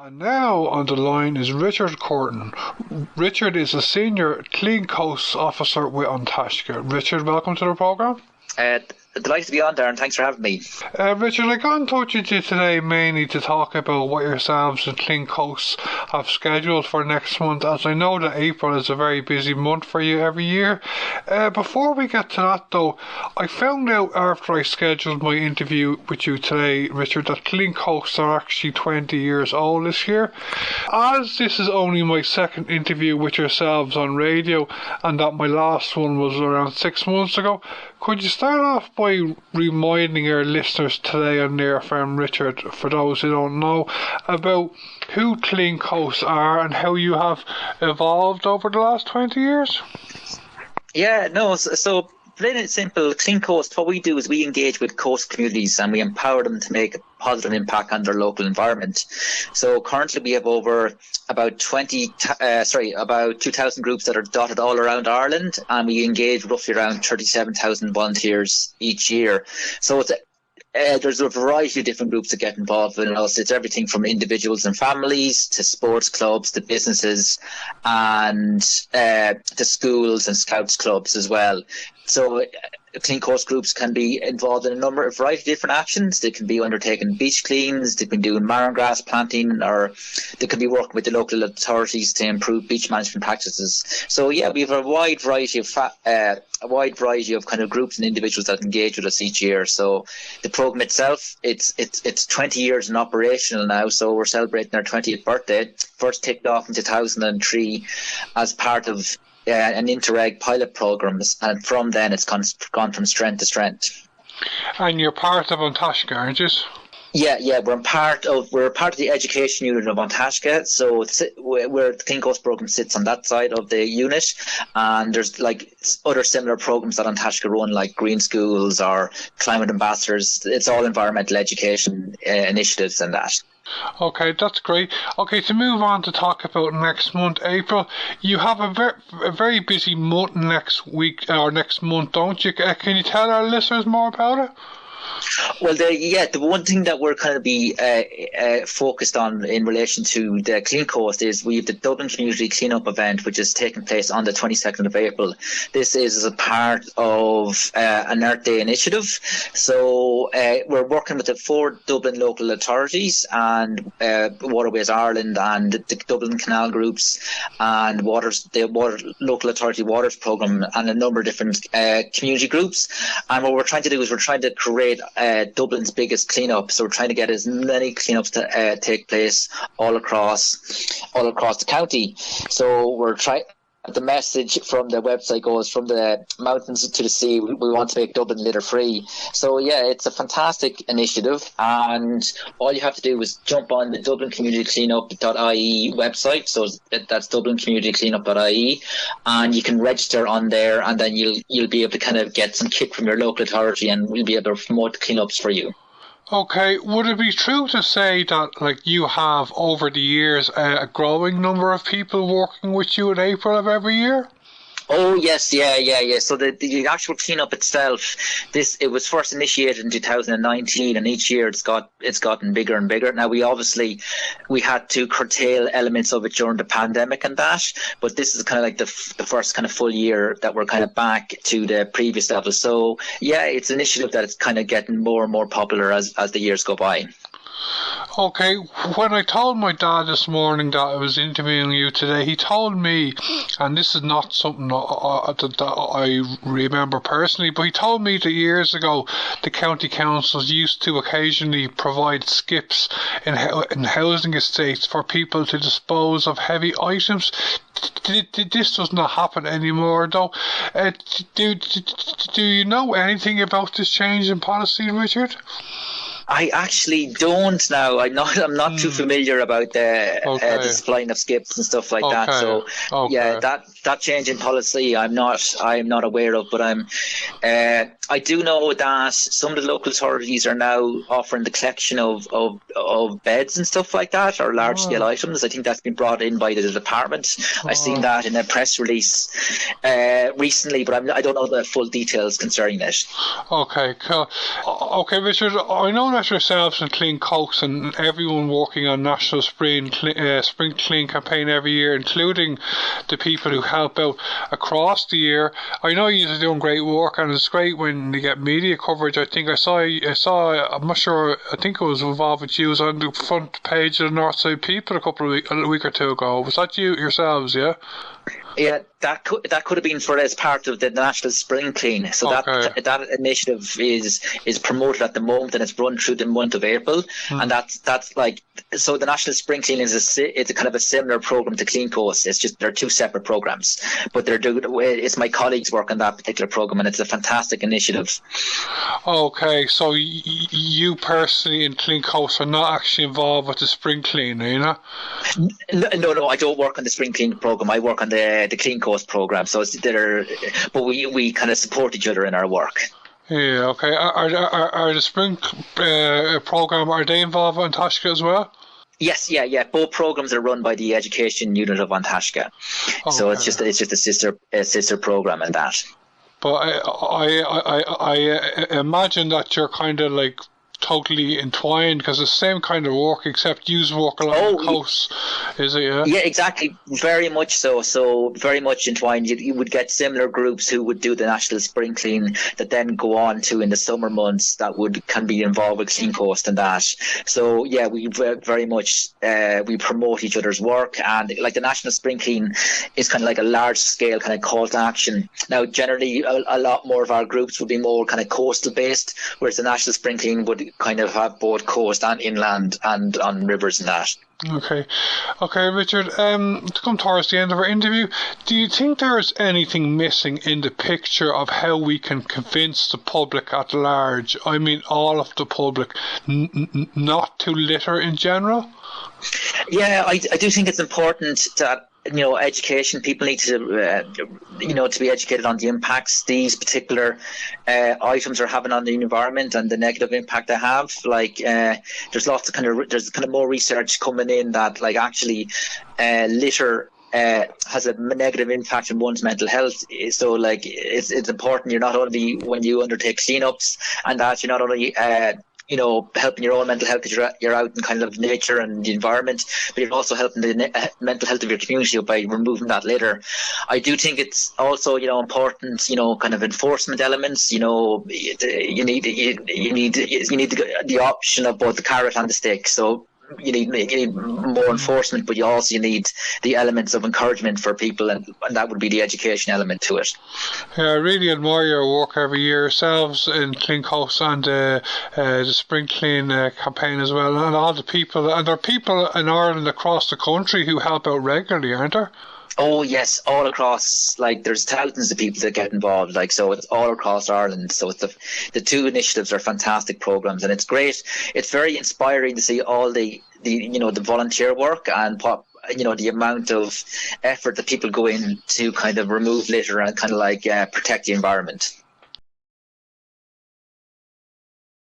And now on the line is Richard Courtin. Richard is a senior Clean Coast officer with An Taisce. Richard, welcome to the programme. Delighted to be on, Darren. Thanks for having me. Richard, I got in touch with you today mainly to talk about what yourselves and Clean Coast have scheduled for next month, as I know that April is a very busy month for you every year. Before we get to that though, I found out after I scheduled my interview with you today, Richard, that Clean Coast are actually 20 years old this year. As this is only my second interview with yourselves on radio, and that my last one was around 6 months ago, could you start off by reminding our listeners today on their friend Richard, for those who don't know, about who Clean Coast are and how you have evolved over the last 20 years? So plain and simple, Clean Coast, what we do is we engage with coast communities and we empower them to make a positive impact on their local environment. So currently we have about 2,000 groups that are dotted all around Ireland, and we engage roughly around 37,000 volunteers each year. So there's a variety of different groups that get involved in us. It's everything from individuals and families to sports clubs to businesses and to schools and scouts clubs as well. So Clean Coast groups can be involved in a variety of different actions. They can be undertaking beach cleans, they can do marron grass planting, or they can be working with the local authorities to improve beach management practices. So yeah, we have a wide variety of kind of groups and individuals that engage with us each year. So the program itself, it's 20 years in operational now. So we're celebrating our 20th birthday. First kicked off in 2003 as part of an Interreg pilot program, and from then it's gone from strength to strength. And you're part of An Taisce, aren't you? Yeah, we're part of the education unit of An Taisce. So where the Clean Coast program sits on that side of the unit, and there's like other similar programs that An Taisce run, like Green Schools or Climate Ambassadors. It's all environmental education initiatives and that. Okay, that's great. Okay, to move on to talk about next month, April, you have a very busy month next week or next month, don't you? Can you tell our listeners more about it? Well, the one thing that we're kind of be focused on in relation to the Clean Coast is we have the Dublin Community Cleanup event, which is taking place on the 22nd of April. This is as a part of an Earth Day initiative. So we're working with the 4 Dublin local authorities and Waterways Ireland and the Dublin Canal groups and the local authority waters programme and a number of different community groups. And what we're trying to do is we're trying to create Dublin's biggest cleanup. So we're trying to get as many cleanups to take place all across the county. So we're trying. The message from the website goes from the mountains to the sea. We want to make Dublin litter free. So yeah, it's a fantastic initiative, and all you have to do is jump on the dublincommunitycleanup.ie website. So that's dublincommunitycleanup.ie, and you can register on there, and then you'll be able to kind of get some kit from your local authority, and we'll be able to promote cleanups for you. Okay, would it be true to say that, like, you have over the years a growing number of people working with you in April of every year? Oh yes, yeah. So the actual cleanup itself, it was first initiated in 2019, and each year it's gotten bigger and bigger. Now we had to curtail elements of it during the pandemic and that, but this is kind of like the first kind of full year that we're kind of back to the previous level. So yeah, it's an initiative that is kind of getting more and more popular as the years go by. Okay, when I told my dad this morning that I was interviewing you today, he told me, and this is not something that I remember personally, but he told me that years ago the county councils used to occasionally provide skips in housing estates for people to dispose of heavy items. This does not happen anymore, though. Do you know anything about this change in policy, Richard? I actually don't now. I'm not too familiar about the supplying of skips and stuff like that. So yeah, that change in policy I'm not aware of. But I do know that some of the local authorities are now offering the collection of beds and stuff like that, or large scale items. I think that's been brought in by the department. I've seen that in a press release recently, but I don't know the full details concerning it. Okay, cool. Okay, Richard, I know that at yourselves in Clean Coast and everyone working on National Spring Clean campaign every year, including the people who help out across the year, I know you're doing great work, and it's great when you get media coverage. I think I saw, I'm not sure, I think it was involved with you, was on the front page of the Northside People a week or two ago. Was that you yourselves, yeah? Yeah, that could have been as part of the National Spring Clean. So that initiative is promoted at the moment, and it's run through the month of April. And that's like, so the National Spring Clean it's a kind of a similar program to Clean Coast. It's just they're two separate programs, but it's my colleagues work on that particular program, and it's a fantastic initiative. Okay, so you personally in Clean Coast are not actually involved with the Spring Clean, are you not? No, I don't work on the Spring Clean program. I work on the Clean Coast program. So but we kind of support each other in our work. Yeah, okay. Are the Spring program, are they involved in Tashka as well? Yes, yeah. Both programs are run by the education unit of Antashka. Okay. So it's just a sister program in that. But I imagine that you're kind of like totally entwined, because it's the same kind of work, except you work along the coast, is it? Yeah, exactly. Very much so. So very much entwined. You would get similar groups who would do the National Spring Clean that then go on to, in the summer months, that can be involved with Clean Coast and that. So yeah, we very much we promote each other's work, and like the National Spring Clean is kind of like a large scale kind of call to action. Now generally a lot more of our groups would be more kind of coastal based, whereas the National Spring Clean would kind of have both coast and inland and on rivers and that. Okay, Richard, to come towards the end of our interview, do you think there is anything missing in the picture of how we can convince the public at large, I mean all of the public, not to litter in general? Yeah, I do think it's important that education, people need to to be educated on the impacts these particular items are having on the environment and the negative impact they have. Like there's more research coming in that like actually litter has a negative impact on one's mental health. So like it's important, you're not only, when you undertake cleanups and that, you're not only helping your own mental health because you're out in kind of nature and the environment, but you're also helping the mental health of your community by removing that litter. I do think it's also, important, kind of enforcement elements. You need the option of both the carrot and the stick. So you need more enforcement, but you need the elements of encouragement for people, and that would be the education element to it. Yeah, I really admire your work every year yourselves in Clean Coast and the Spring Clean campaign as well, and all the people, and there are people in Ireland across the country who help out regularly, aren't there? Oh yes, all across, like there's thousands of people that get involved, like, so it's all across Ireland. So it's the two initiatives are fantastic programs, and it's great. It's very inspiring to see all the volunteer work and the amount of effort that people go in to kind of remove litter and kind of like protect the environment.